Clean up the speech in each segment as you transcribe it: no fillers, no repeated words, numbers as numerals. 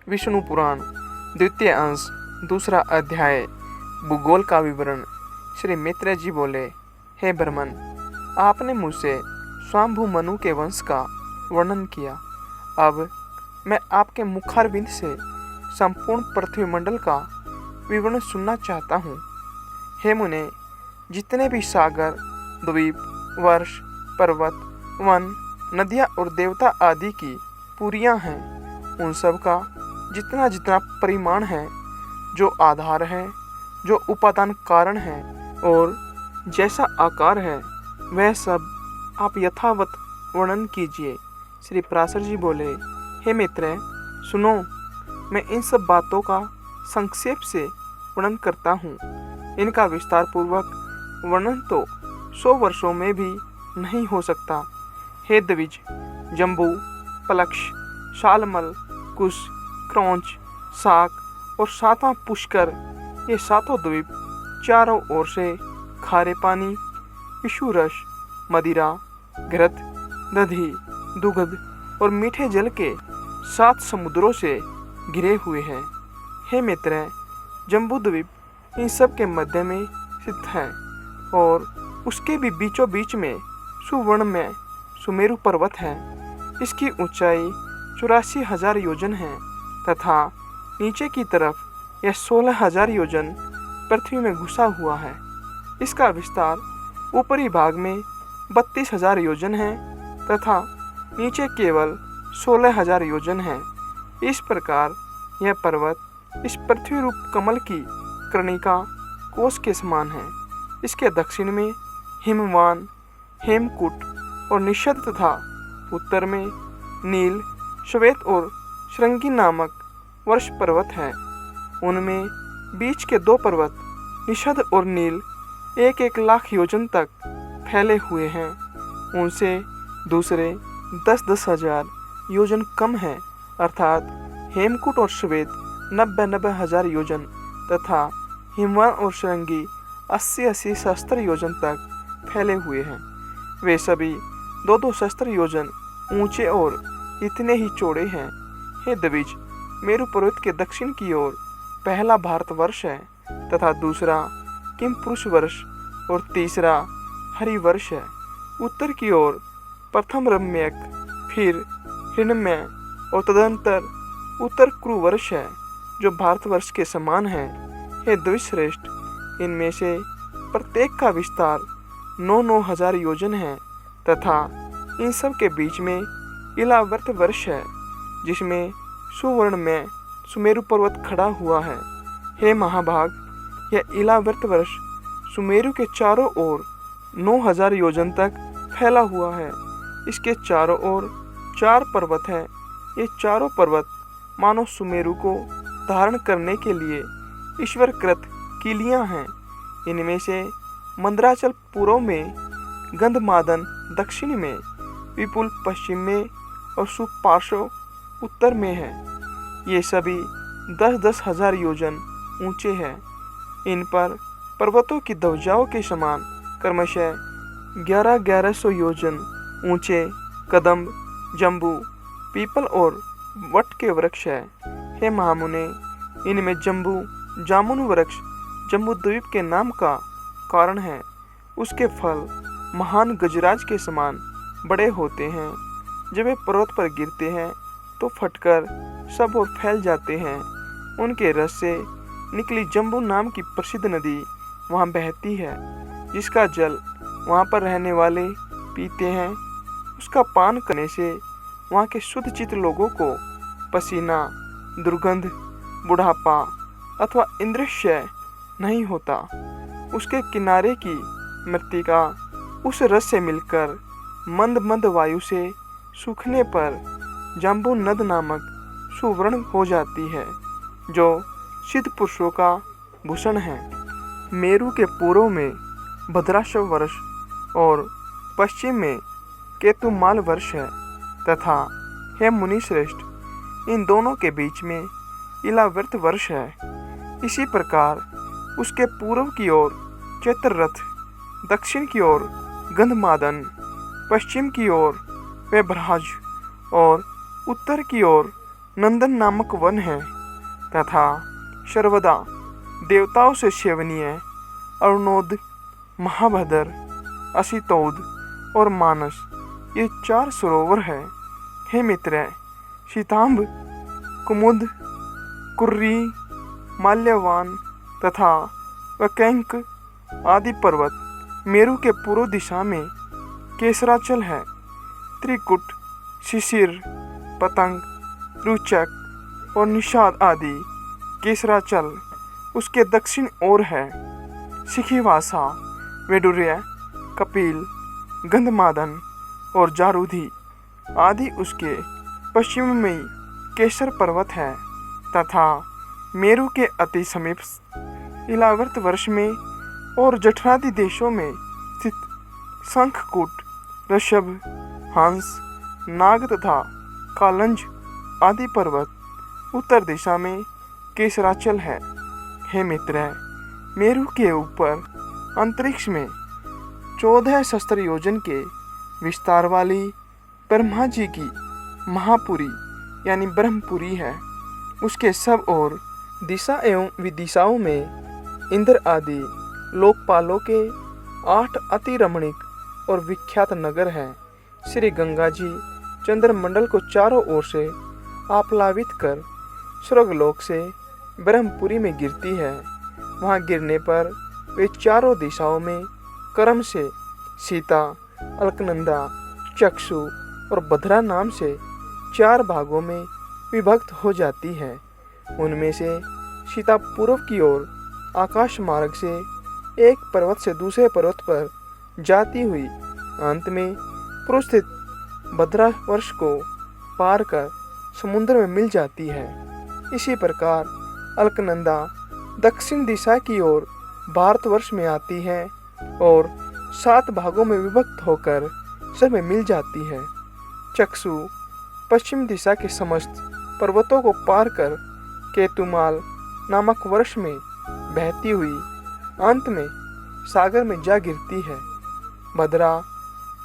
विष्णु पुराण द्वितीय अंश दूसरा अध्याय भूगोल का विवरण। श्री मित्र जी बोले, हे ब्रह्मन, आपने मुझसे स्वांभु मनु के वंश का वर्णन किया। अब मैं आपके मुखारविंद से संपूर्ण पृथ्वी मंडल का विवरण सुनना चाहता हूँ। हे मुने, जितने भी सागर, द्वीप, वर्ष, पर्वत, वन, नदियाँ और देवता आदि की पुरियाँ हैं, उन सब का जितना जितना परिमाण है, जो आधार है, जो उपादान कारण है और जैसा आकार है, वह सब आप यथावत वर्णन कीजिए। श्री पराशर जी बोले, हे मित्र, सुनो, मैं इन सब बातों का संक्षेप से वर्णन करता हूँ। इनका विस्तार पूर्वक वर्णन तो 100 वर्षों में भी नहीं हो सकता। हे द्विज, जम्बू, पलक्ष, शालमल, कुश, क्रौंच, शाक और सातवां पुष्कर, ये सातों द्वीप चारों ओर से खारे पानी, विषुरस, मदिरा, घृत, दधी, दुग्ध और मीठे जल के 7 समुद्रों से घिरे हुए हैं। हे मित्र, जम्बू द्वीप इन सब के मध्य में स्थित है और उसके भी बीचों बीच में सुवर्ण में सुमेरु पर्वत है। इसकी ऊंचाई 84,000 योजन है तथा नीचे की तरफ यह 16,000 योजन पृथ्वी में घुसा हुआ है। इसका विस्तार ऊपरी भाग में 32,000 योजन है तथा नीचे केवल 16,000 योजन है। इस प्रकार यह पर्वत इस पृथ्वी रूप कमल की कर्णिका कोश के समान है। इसके दक्षिण में हिमवान, हेमकूट और निषद तथा उत्तर में नील, श्वेत और श्रृंगी नामक वर्ष पर्वत है। उनमें बीच के 2 पर्वत निषद और नील 1-1 लाख योजन तक फैले हुए हैं। उनसे दूसरे 10-10 हजार योजन कम है, अर्थात हेमकूट और श्वेत 90-90 हजार योजन तथा हिमवान और श्रृंगी 80-80 सहस्त्र योजन तक फैले हुए हैं। वे सभी 2-2 सहस्त्र योजन ऊंचे और इतने ही चौड़े हैं। हे द्विज, मेरु पर्वत के दक्षिण की ओर पहला भारतवर्ष है तथा दूसरा किमपुरुष वर्ष और तीसरा हरिवर्ष है। उत्तर की ओर प्रथम रम्यक, फिर हिरण्मय और तदंतर उत्तर कुरुवर्ष है, जो भारतवर्ष के समान है। हे द्विश्रेष्ठ, इनमें से प्रत्येक का विस्तार 9-9 हजार योजन है तथा इन सब के बीच में इलावर्त वर्ष है, जिसमें सुवर्ण में सुमेरु पर्वत खड़ा हुआ है। हे महाभाग, यह इलावर्त वर्ष सुमेरु के चारों ओर 9,000 योजन तक फैला हुआ है। इसके चारों ओर 4 पर्वत हैं। ये चारों पर्वत मानो सुमेरु को धारण करने के लिए ईश्वरकृत किलियां हैं। इनमें से मंदराचल पूर्व में, गंधमादन दक्षिण में, विपुल पश्चिम में और सुपार्श्व उत्तर में है। ये सभी 10-10 हजार योजन ऊंचे हैं। इन पर पर्वतों की ध्वजाओं के समान क्रमशः 1100-1100 योजन ऊंचे कदम्ब, जम्बू, पीपल और वट के वृक्ष है। हे महामुने, इनमें जम्बू जामुन वृक्ष जम्बू द्वीप के नाम का कारण है। उसके फल महान गजराज के समान बड़े होते हैं। जब वे पर्वत पर गिरते हैं तो फटकर सब ओर फैल जाते हैं। उनके रस से निकली जम्बू नाम की प्रसिद्ध नदी वहाँ बहती है, जिसका जल वहाँ पर रहने वाले पीते हैं। उसका पान करने से वहाँ के शुद्ध चित्त लोगों को पसीना, दुर्गंध, बुढ़ापा अथवा इंद्रिय नहीं होता। उसके किनारे की मृत्तिका उस रस से मिलकर मंद मंद वायु से सूखने पर जाम्बू नद नामक सुवर्ण हो जाती है, जो सिद्ध पुरुषों का भूषण है। मेरु के पूर्व में भद्राश्व वर्ष और पश्चिम में केतुमाल वर्ष है तथा हे मुनिश्रेष्ठ, इन दोनों के बीच में इलावर्त वर्ष है। इसी प्रकार उसके पूर्व की ओर चैत्ररथ, दक्षिण की ओर गंधमादन, पश्चिम की ओर वेबराज और उत्तर की ओर नंदन नामक वन है तथा सर्वदा देवताओं से सेवनीय अरुणोद, महाभद्र, असितोद और मानस ये 4 सरोवर है। हे मित्र, शीतांब, कुमुद, कुर्री, माल्यवान तथा वकैंक आदि पर्वत मेरु के पूर्व दिशा में केसराचल है। त्रिकुट, शिशिर, पतंग, रुचक और निषाद आदि केसराचल उसके दक्षिण ओर है। सिखिवासा, वेडुर्य, कपिल, गंधमादन और जारूधी आदि उसके पश्चिम में केसर पर्वत है तथा मेरु के अति समीप इलावर्त वर्ष में और जठरादि देशों में स्थित शंखकूट, ऋषभ, हंस, नाग तथा कालंज आदि पर्वत उत्तर दिशा में केसराचल है। हे मित्र, मेरु के ऊपर अंतरिक्ष में 14 सहस्त्र योजन के विस्तार वाली ब्रह्मा जी की महापुरी यानी ब्रह्मपुरी है। उसके सब ओर दिशा एवं विदिशाओं में इंद्र आदि लोकपालों के 8 अति रमणीक और विख्यात नगर हैं। श्री गंगा जी चंद्रमंडल को चारों ओर से आप्लावित कर स्वर्गलोक से ब्रह्मपुरी में गिरती है। वहाँ गिरने पर वे चारों दिशाओं में क्रम से सीता, अलकनंदा, चक्षु और भद्रा नाम से 4 भागों में विभक्त हो जाती है। उनमें से सीता पूर्व की ओर आकाश मार्ग से एक पर्वत से दूसरे पर्वत पर जाती हुई अंत में पूर्व स्थित भद्रा वर्ष को पार कर समुद्र में मिल जाती है। इसी प्रकार अलकनंदा दक्षिण दिशा की ओर भारतवर्ष में आती है और 7 भागों में विभक्त होकर सब में मिल जाती है। चक्षु पश्चिम दिशा के समस्त पर्वतों को पार कर केतुमाल नामक वर्ष में बहती हुई अंत में सागर में जा गिरती है। भद्रा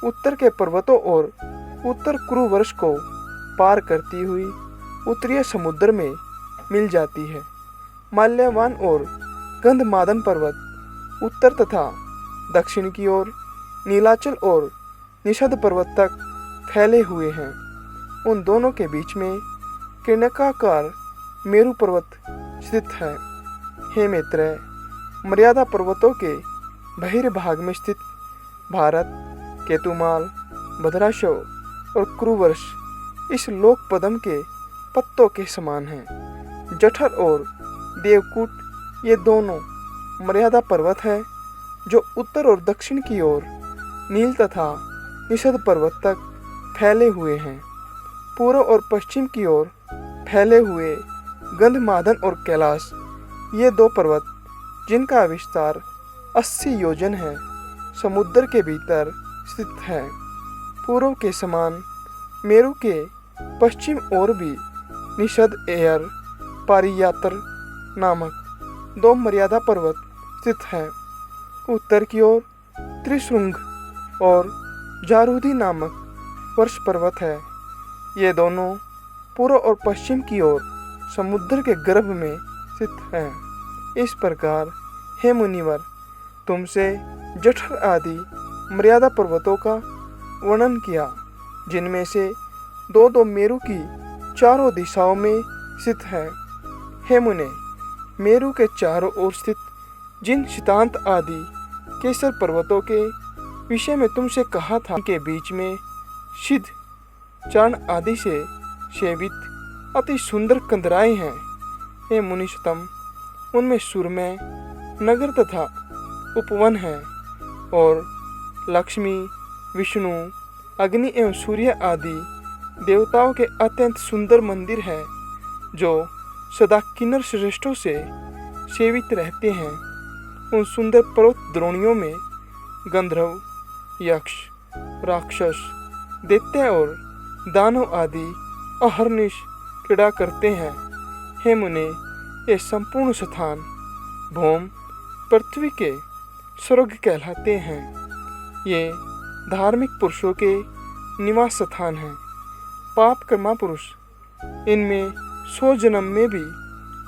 उत्तर के पर्वतों और उत्तर कुरु वर्ष को पार करती हुई उत्तरीय समुद्र में मिल जाती है। माल्यवान और गंधमादन पर्वत उत्तर तथा दक्षिण की ओर नीलाचल और निषद पर्वत तक फैले हुए हैं। उन दोनों के बीच में किरणकाकार मेरु पर्वत स्थित है। हे मित्र, मर्यादा पर्वतों के बहिर्भाग में स्थित भारत, केतुमाल, भद्राशव और कुरुवर्ष इस लोक पद्म के पत्तों के समान हैं। जठर और देवकूट ये दोनों मर्यादा पर्वत है जो उत्तर और दक्षिण की ओर नील तथा निषद पर्वत तक फैले हुए हैं। पूर्व और पश्चिम की ओर फैले हुए गंधमादन और कैलाश ये 2 पर्वत जिनका विस्तार 80 योजन है, समुद्र के भीतर स्थित है। पूर्व के समान मेरु के पश्चिम ओर भी निषद एयर पारियातर नामक 2 मर्यादा पर्वत स्थित है। उत्तर की ओर त्रिशृंग और जारूदी नामक वर्ष पर्वत है। ये दोनों पूर्व और पश्चिम की ओर समुद्र के गर्भ में स्थित हैं। इस प्रकार हे मुनिवर, तुमसे जठर आदि मर्यादा पर्वतों का वर्णन किया, जिनमें से 2 मेरु की चारों दिशाओं में स्थित है। हे मुने, मेरु के चारों ओर स्थित जिन शीतांत आदि केसर पर्वतों के विषय में तुमसे कहा था के बीच में सिद्ध चरण आदि से सेवित अति सुंदर कंदराएं हैं। हे मुनिषतम, उनमें सुरमय नगर तथा उपवन है और लक्ष्मी, विष्णु, अग्नि एवं सूर्य आदि देवताओं के अत्यंत सुंदर मंदिर है जो सदा किन्नर श्रेष्ठों से सेवित रहते हैं। उन सुंदर पर्वत द्रोणियों में गंधर्व, यक्ष, राक्षस, दैत्य और दानव आदि अहर्निश क्रीड़ा करते हैं। हे मुने, ये संपूर्ण स्थान भौम पृथ्वी के स्वर्ग कहलाते हैं। ये धार्मिक पुरुषों के निवास स्थान हैं। पाप कर्मा पुरुष इनमें 100 जन्म में भी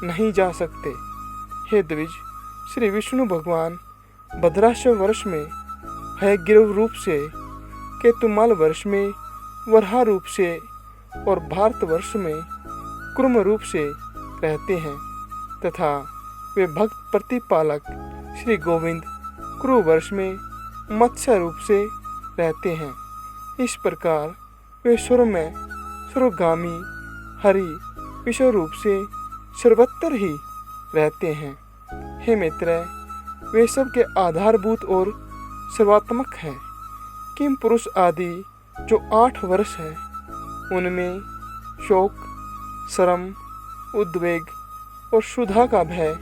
नहीं जा सकते। हे द्विज, श्री विष्णु भगवान भद्राश्व वर्ष में हयग्रीव रूप से, केतुमाल वर्ष में वराह रूप से और भारतवर्ष में कुर्म रूप से रहते हैं तथा वे भक्त प्रतिपालक श्री गोविंद कुरु वर्ष में मत्स्य रूप से रहते हैं। इस प्रकार वे स्वर्ग में सर्वगामी हरि विश्व रूप से सर्वत्र ही रहते हैं। हे मित्र, वे सब के आधारभूत और सर्वात्मक हैं। किम पुरुष आदि जो 8 वर्ष है, उनमें शोक, शर्म, उद्वेग और क्षुधा का भय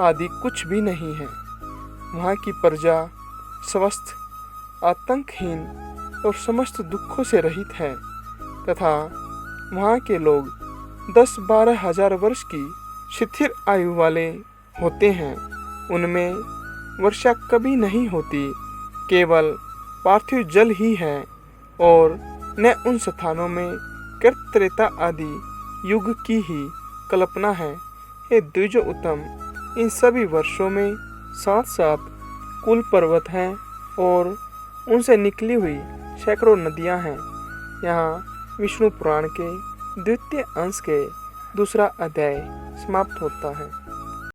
आदि कुछ भी नहीं है। वहाँ की प्रजा स्वस्थ, आतंकहीन और समस्त दुखों से रहित है तथा वहाँ के लोग 10-12 हजार वर्ष की शिथिल आयु वाले होते हैं। उनमें वर्षा कभी नहीं होती, केवल पार्थिव जल ही है और न उन स्थानों में कृत्रेता आदि युग की ही कल्पना है। हे द्विजो उत्तम, इन सभी वर्षों में 7-7 कुल पर्वत हैं और उनसे निकली हुई सैकड़ों नदियां हैं। यहाँ विष्णु पुराण के द्वितीय अंश के 2 अध्याय समाप्त होता है।